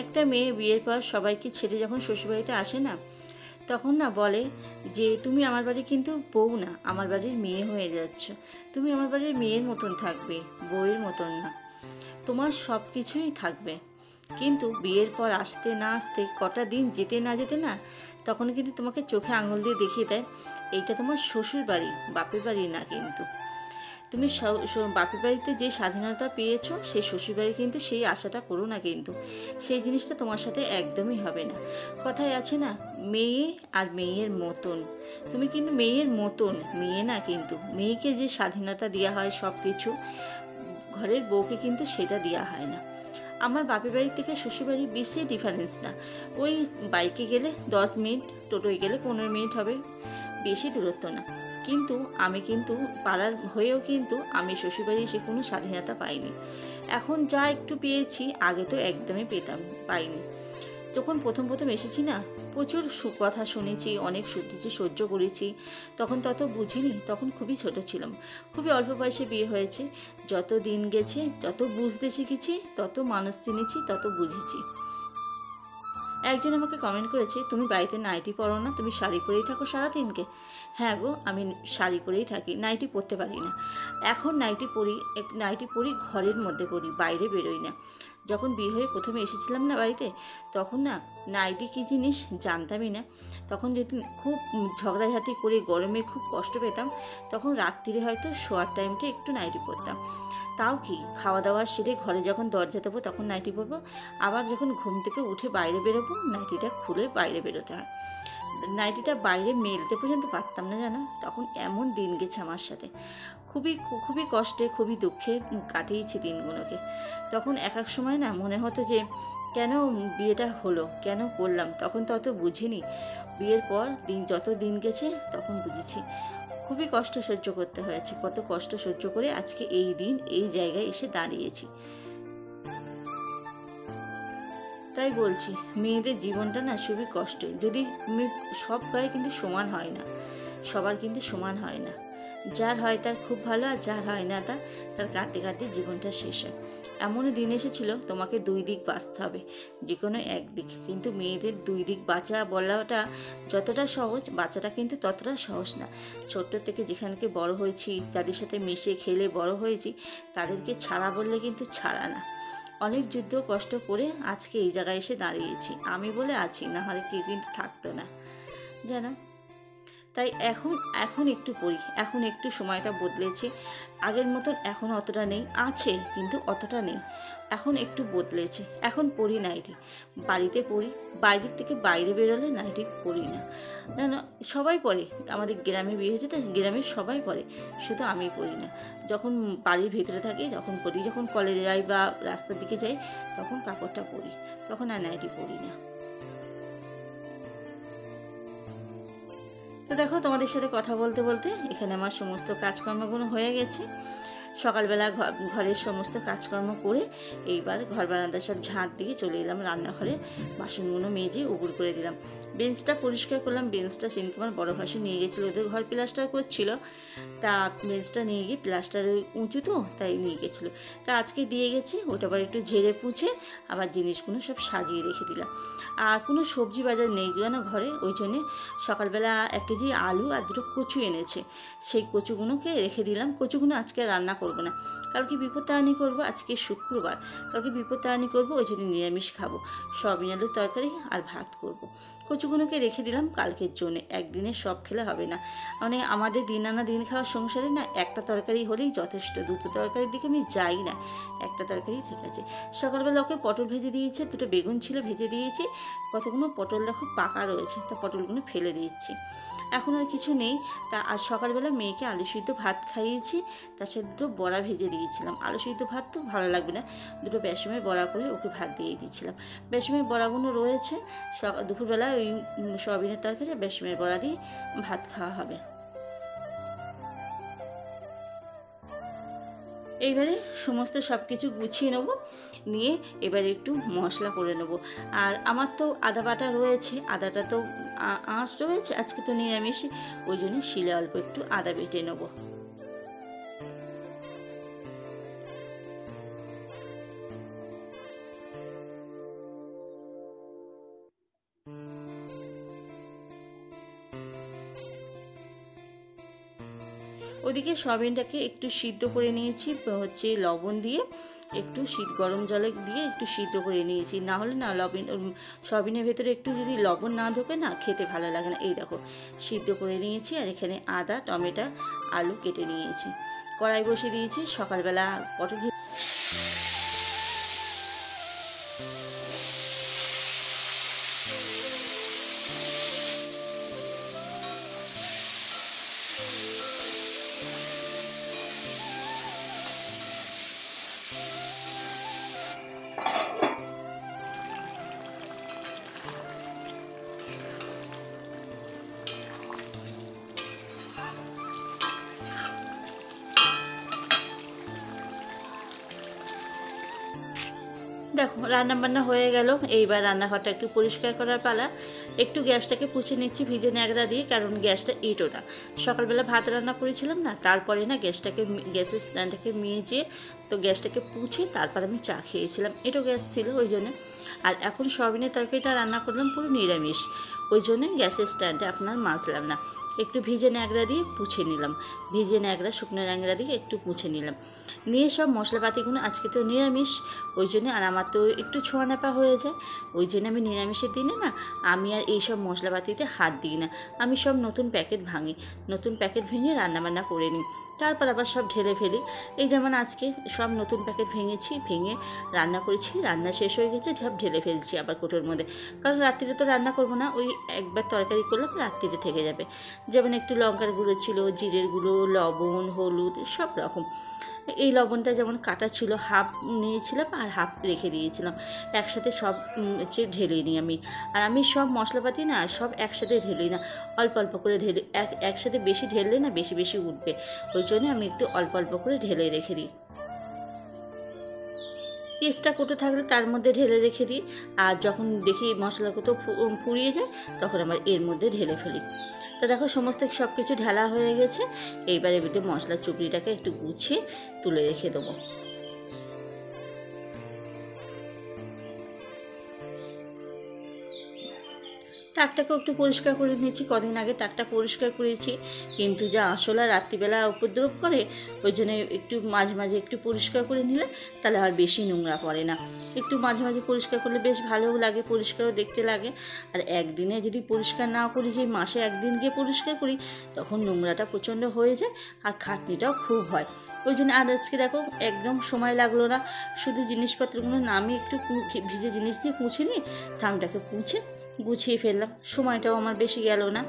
একটা মেয়ে বিয়ের পর সবাইকে ছেড়ে যখন শ্বশুরবাড়িতে আসে না, তখন না বলে যে তুমি আমার বাড়ি কিন্তু বউ না, আমার বাড়ির মেয়ে হয়ে যাচ্ছ। তুমি আমার বাড়ির মেয়ের মতন থাকবে, বউয়ের মতন না। তোমার সব কিছুই থাকবে। কিন্তু বিয়ের পর আসতে না আসতে, কটা দিন যেতে না যেতে না, তখন কিন্তু তোমাকে চোখে আঙুল দিয়ে দেখিয়ে দেয় এইটা তোমার শ্বশুর বাড়ি, বাপের বাড়ি না। কিন্তু তুমি বাপের বাড়িতে যে স্বাধীনতা পেয়েছো, সেই শ্বশুরবাড়ি কিন্তু সেই আশাটা করো না। কিন্তু সেই জিনিসটা তোমার সাথে একদমই হবে না। কথায় আছে না, মেয়ে আর মেয়ের মতন। তুমি কিন্তু মেয়ের মতন, মেয়ে না। কিন্তু মেয়েকে যে স্বাধীনতা দেওয়া হয় সব কিছু, ঘরের বউকে কিন্তু সেটা দেওয়া হয় না। আমার বাপের বাড়ি থেকে শ্বশুরবাড়ি বেশি ডিফারেন্স না। ওই বাইকে গেলে 10 মিনিট, টোটোয় গেলে 15 মিনিট হবে, বেশি দূরত্ব না। কিন্তু আমি কিন্তু পাড়ার হয়েও কিন্তু আমি শ্বশুরবাড়ি এসে কোনো স্বাধীনতা পাইনি। এখন যা একটু পেয়েছি, আগে তো একদমই পাইনি। যখন প্রথম প্রথম এসেছি না, প্রচুর কথা শুনেছি, অনেক কিছু সহ্য করেছি। তখন তত বুঝিনি, তখন খুবই ছোট ছিলাম, খুবই অল্প বয়সে বিয়ে হয়েছে। যত দিন গেছে, যত বুঝতে শিখেছি, তত মানুষ চিনেছি, তত বুঝেছি। একজন আমাকে কমেন্ট করেছে, তুমি বাড়িতে নাইটি পরো না, তুমি শাড়ি পরেই থাকো সারাদিনকে। হ্যাঁ গো, আমি শাড়ি পরেই থাকি, নাইটি পরতে পারি না। এখন নাইটি পরি ঘরের মধ্যে পরি, বাইরে বেরোই না। যখন বিয়ে হয়ে প্রথমে এসেছিলাম না বাড়িতে, তখন না নাইটি কী জিনিস জানতামই না। তখন যদি খুব ঝগড়াঝাটি করে গরমে খুব কষ্ট পেতাম, তখন রাত্রিরে হয়তো শোয়ার টাইমটা একটু নাইটি পরতাম। তাও কি, খাওয়া দাওয়া সেরে ঘরে যখন দরজা দেবো তখন নাইটি পরবো। আবার যখন ঘুম থেকে উঠে বাইরে বেরোবো, নাইটিটা খুলে বাইরে বেরোতে হয়। নাইটিটা বাইরে মেলতে পর্যন্ত পারতাম না, জানো। তখন এমন দিন গেছে আমার সাথে, খুবই খুবই কষ্টে, খুবই দুঃখে কাটিয়েছি দিনগুলোকে। তখন এক এক সময় না মনে হতো যে কেন বিয়েটা হলো, কেন করলাম। তখন তো অত বুঝিনি। বিয়ের পর যত দিন গেছে তখন বুঝেছি। খুবই কষ্ট সহ্য করতে হয়েছে, কত কষ্ট সহ্য করে আজকে এই দিন এই জায়গায় এসে দাঁড়িয়েছি। তাই বলছি, মেয়েদের জীবনটা না খুবই কষ্ট। যদি সব গায়ে কিন্তু সমান হয় না, সবার কিন্তু সমান হয় না। যার হয় তার খুব ভালো, আর যার হয় না তার কাটতে কাটতে জীবনটা শেষ হয়। এমনও দিন এসেছিল তোমাকে 2 দিক বাঁচতে হবে, যে কোনো একদিক। কিন্তু মেয়েদের 2 দিক বাঁচা বলাটা যতটা সহজ, বাচ্চাটা কিন্তু ততটা সহজ না। ছোট্ট থেকে যেখানকে বড় হয়েছি, যাদের সাথে মিশে খেলে বড় হয়েছি, তাদেরকে ছাড়া বললে কিন্তু ছাড়া না। অনেক যুদ্ধ কষ্ট করে আজকে এই জায়গায় এসে দাঁড়িয়েছি, আমি বলে আছি, না হলে কেউ কিন্তু থাকতো না, জানো। তাই এখন এখন একটু পড়ি, এখন একটু সময়টা বদলেছে। আগের মতন এখন অতটা নেই, আছে কিন্তু অতটা নেই। এখন একটু বদলেছে, এখন পড়ি নাইটি, বাড়িতে পড়ি। বাইরের থেকে বাইরে বেরোলে নাইটি পড়ি না। না না, সবাই পড়ে। আমাদের গ্রামে বিয়ে হয়েছে তো, গ্রামের সবাই পড়ে, শুধু আমি পড়ি না। যখন বাড়ির ভেতরে থাকি তখন পড়ি, যখন কলেজে যাই বা রাস্তার দিকে যাই তখন কাপড়টা পরি, তখন আর নাইটি পরি না। তো দেখো, তোমাদের সাথে কথা বলতে বলতে এখানে আমার সমস্ত কাজকর্মগুলো হয়ে গেছে। সকালবেলা ঘরের সমস্ত কাজকর্ম করে এইবার ঘর বারান্দা সব ঝাঁট দিয়ে চলে এলাম রান্নাঘরে। বাসনগুলো মেজে উবুর করে দিলাম, বেঞ্চটা পরিষ্কার করলাম। বেঞ্চটা সেদিনকে আমার বড় ভাসু নিয়ে গেছিলো, ওদের ঘর প্লাস্টার করছিল, তা বেঞ্চটা নিয়ে গিয়ে, প্লাস্টার উঁচু তো তাই নিয়ে গেছিলো, তা আজকে দিয়ে গেছি। ওটা আবার একটু ঝেড়ে পুছে আবার জিনিসগুলো সব সাজিয়ে রেখে দিলাম। আর কোনো সবজি বাজার নেই না ঘরে, ওই জন্যে সকালবেলা 1 কেজি আলু আর 2টো কচু এনেছে, সেই কচুগুলোকে রেখে দিলাম। কচুগুলো আজকে রান্না করব না, কালকে বিপত্তায়নি করব। আজকে শুক্রবার, কালকে বিপত্তায়নি করব, ওই জন্য নিরামিষ খাবো। সয়াবিন আলুর তরকারি আর ভাত করব। কচুগুলোকে রেখে দিলাম কালকের জন্য, একদিনে সব খেলে হবে না। মানে আমাদের দিন আনা দিন খাওয়ার সংসারে না একটা তরকারি হলেই যথেষ্ট, 2টো তরকারির দিকে আমি যাই না, একটা তরকারি ঠিক আছে। সকালবেলা ওকে পটল ভেজে দিয়েছে, 2টো বেগুন ছিল ভেজে দিয়েছি, কতগুলো পটল দেখো পাকা রয়েছে, তা পটলগুলো ফেলে দিচ্ছি। এখন আর কিছু নেই। তা আজ সকালবেলা মেয়েকে আলু সিদ্ধ ভাত খাইয়েছি, তার সাথে 2টো বড়া ভেজে দিয়েছিলাম। আলু সিদ্ধ ভাত তো ভালো লাগবে না, 2টো বেসমের বড়া করে ওকে ভাত দিয়ে দিয়েছিলাম। বেসমের বড়াগুলো রয়েছে, দুপুরবেলা ওই সয়াবিনের তরকারি বেসমের বড়া দিয়ে ভাত খাওয়া হবে। এইবারে সমস্ত সব কিছু গুছিয়ে নেব, নিয়ে এবারে একটু মশলা করে নেব। আর আমার তো আদা বাটা রয়েছে, আদাটা তো আঁশ রয়েছে, আজকে তো নিরামিষ, ওই জন্য শিলে অল্প একটু আদা বেটে নেবো। ওদিকে সয়াবিনটাকে একটু সিদ্ধ করে নিয়েছি হচ্ছে লবণ দিয়ে, একটু গরম জলে দিয়ে একটু সিদ্ধ করে নিয়েছি। না হলে না সয়াবিনের ভেতরে একটু যদি লবণ না ঢোকে না খেতে ভালো লাগে না। এই দেখো সিদ্ধ করে নিয়েছি। আর এখানে আদা, টমেটো, আলু কেটে নিয়েছি। কড়াই বসিয়ে দিয়েছি। সকালবেলা পটল দেখো রান্নাবান্না হয়ে গেল। এইবার রান্নাঘরটা একটু পরিষ্কার করার পালা। একটু গ্যাসটাকে পুছে নিচ্ছি ভিজে ন্যাকড়া দিয়ে, কারণ গ্যাসটা ইটো না। সকালবেলা ভাত রান্না করেছিলাম না, তারপরে না গ্যাসের স্ট্যান্ডটাকে মেজে তো গ্যাসটাকে পুছে তারপর আমি চা খেয়েছিলাম। এটো গ্যাস ছিল ওই জন্য। আর এখন সয়াবিনের তরকারিটা রান্না করলাম পুরো নিরামিষ, ওই জন্যে গ্যাসের স্ট্যান্ডে আপনার মাজলাম না। একটু ভিজে ন্যাকড়া দিয়ে পুছে নিলাম, ভিজে ন্যাকড়া শুকনো ন্যাকড়া দিয়ে একটু পুছে নিলাম। নিয়ে সব মশলাপাতিগুলো, আজকে তো নিরামিষ ওই জন্যে, আর আমার তো একটু ছোঁয়া নাপা হয়ে যায়, ওই জন্য আমি নিরামিষের দিনে না আমি আর এইসব মশলাপাতিতে হাত দিই না। আমি সব নতুন প্যাকেট ভাঙি, নতুন প্যাকেট ভেঙে রান্নাবান্না করে নিই, তারপর আবার সব ঢেলে ফেলি। এই যেমন আজকে সব নতুন প্যাকেট ভেঙেছি, ভেঙে রান্না করেছি, রান্না শেষ হয়ে গেছে, সব ঢেলে ফেলছি আবার কোটোর মধ্যে। কারণ রাত্রিরে তো রান্না করবো না, ওই একবার তরকারি করলাম রাত্রিরে থেকে যাবে। যেমন একটু লঙ্কার গুঁড়ো ছিল, জিরের গুঁড়ো, লবণ, হলুদ, সব রকম। এই লবণটা যেমন কাটা ছিল, হাফ নিয়েছিলাম আর হাফ রেখে দিয়েছিলাম, একসাথে সব ঢেলে নিই আমি। আর আমি সব মশলাপাতি না সব একসাথে ঢেলি না, অল্প অল্প করে ঢেলে, একসাথে বেশি ঢেললে না বেশি বেশি উঠবে, ওই জন্য আমি একটু অল্প অল্প করে ঢেলে রেখে দিই। পেস্টটা কোটো থাকলে তার মধ্যে ঢেলে রেখে দিই, আর যখন দেখি মশলা কোথাও ফুরিয়ে যায় তখন আমার এর মধ্যে ঢেলে ফেলি। তো দেখো সমস্ত সব কিছু ঢালা হয়ে গেছে। এইবারে মশলার চুবড়িটাকে একটু গুছিয়ে তুলে রেখে দেবো। তাকটাকেও একটু পরিষ্কার করে নিয়েছি, কদিন আগে তাকটা পরিষ্কার করেছি, কিন্তু যা আসলে রাত্রিবেলা উপদ্রব করে, ওই জন্য একটু মাঝে মাঝে একটু পরিষ্কার করে নিলে তাহলে আর বেশি নোংরা পড়ে না। একটু মাঝে মাঝে পরিষ্কার করলে বেশ ভালোও লাগে, পরিষ্কারও দেখতে লাগে। আর একদিনে যদি পরিষ্কার না করি, যে মাসে একদিন গিয়ে পরিষ্কার করি, তখন নোংরাটা প্রচণ্ড হয়ে যায় আর খাটনিটাও খুব হয়। ওই জন্য আর আজকে দেখো একদম সময় লাগলো না, শুধু জিনিসপত্রগুলো নামিয়ে একটু ভিজে জিনিস দিয়ে মুছে নিয়ে থামটাকে মুছে গুছিয়ে ফেললাম, সময়টাও আমার বেশি গেল না।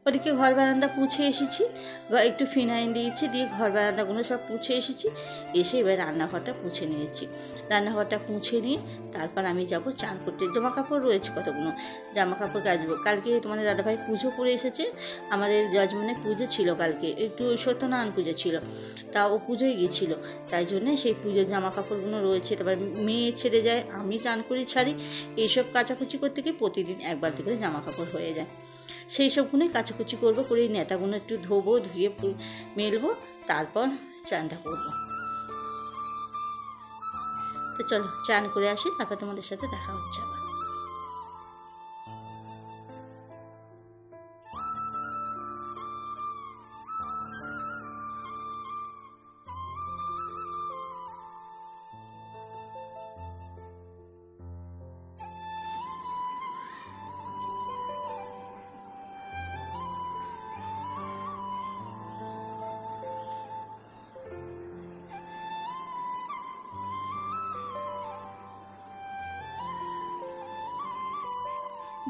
ওদিকে ঘর বারান্দা পুছে এসেছি, একটু ফিনাইল দিয়েছি, দিয়ে ঘর বারান্দাগুলো সব পুছে এসেছি। এসে এবার রান্নাঘরটা পুছে নিয়েছি। রান্নাঘরটা পুছে নিয়ে তারপর আমি যাব চান করতে। জামা কাপড় রয়েছে কতগুলো, জামা কাপড় কাচবো। কালকে তোমাদের দাদাভাই পুজো করে এসেছে, আমাদের যজমানে পুজো ছিল কালকে, একটু সত্যনারায়ণ পুজো ছিল, তা ও পুজোয় গিয়েছিল, তাই জন্যে সেই পুজোর জামা কাপড়গুলো রয়েছে। তারপর মেয়ে ছেড়ে যায়, আমি চান করি ছাড়ি, এইসব কাচাকুচি করতে গিয়ে প্রতিদিন এক বালতি করে জামা কাপড় হয়ে যায়। সেই সবগুলোই কাচাকুচি করবো, করে নেতাগুলো একটু ধোবো, ধুয়ে মেলবো, তারপর চানটা করবো। তো চলো চান করে আসি, তারপর তোমাদের সাথে দেখা হচ্ছে আবার।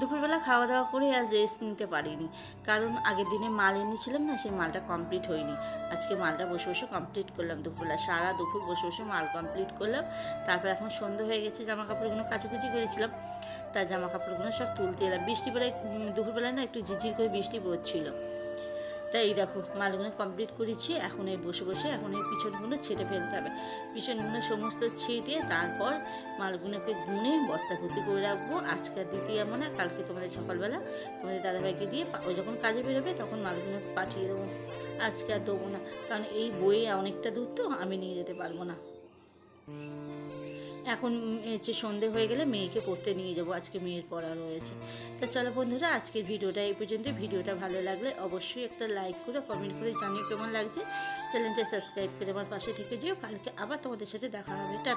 দুপুরবেলা খাওয়া দাওয়া করে আর রেস্ট নিতে পারিনি, কারণ আগের দিনে মাল এনেছিলাম না, সেই মালটা কমপ্লিট হয়নি। আজকে মালটা বসে বসে কমপ্লিট করলাম, দুপুরবেলা সারা দুপুর বসে বসে মাল কমপ্লিট করলাম। তারপর এখন সন্ধ্যা হয়ে গেছে, জামা কাপড়গুলো কাচাকুচি করেছিলাম, তার জামা কাপড়গুলো সব তুলতে এলাম। বৃষ্টিবেলায় দুপুরবেলায় না একটু ঝিরঝির করে বৃষ্টি পড়ছিল, তাই এই দেখো মালগুলো কমপ্লিট করেছি। এখন এই বসে বসে এখন এই পিছনগুলো ছেটে ফেলতে হবে, পিছনগুলো সমস্ত ছেটে তারপর মালগুলোকে গুনে বস্তা ভর্তি করে রাখবো। আজকে দিতে যাবো না, কালকে তোমাদের সকালবেলা তোমাদের দাদাভাইকে দিয়ে ও যখন কাজে বেরোবে তখন মালগুলো পাঠিয়ে দেবো। আজকে আর দেবো না, কারণ এই বইয়ে অনেকটা দূর তো আমি নিয়ে যেতে পারবো না। এখন হচ্ছে সন্ধে হয়ে গেলে মেয়েকে পড়তে নিয়ে যাবো, আজকে মেয়ের পড়া রয়েছে। তা চলো বন্ধুরা, আজকের ভিডিওটা এই পর্যন্ত। ভিডিওটা ভালো লাগলে অবশ্যই একটা লাইক করে কমেন্ট করে জানিও কেমন লাগছে। চ্যানেলটা সাবস্ক্রাইব করে আমার পাশে থেকে যেও। কালকে আবার তোমাদের সাথে দেখা হবে। টাটা।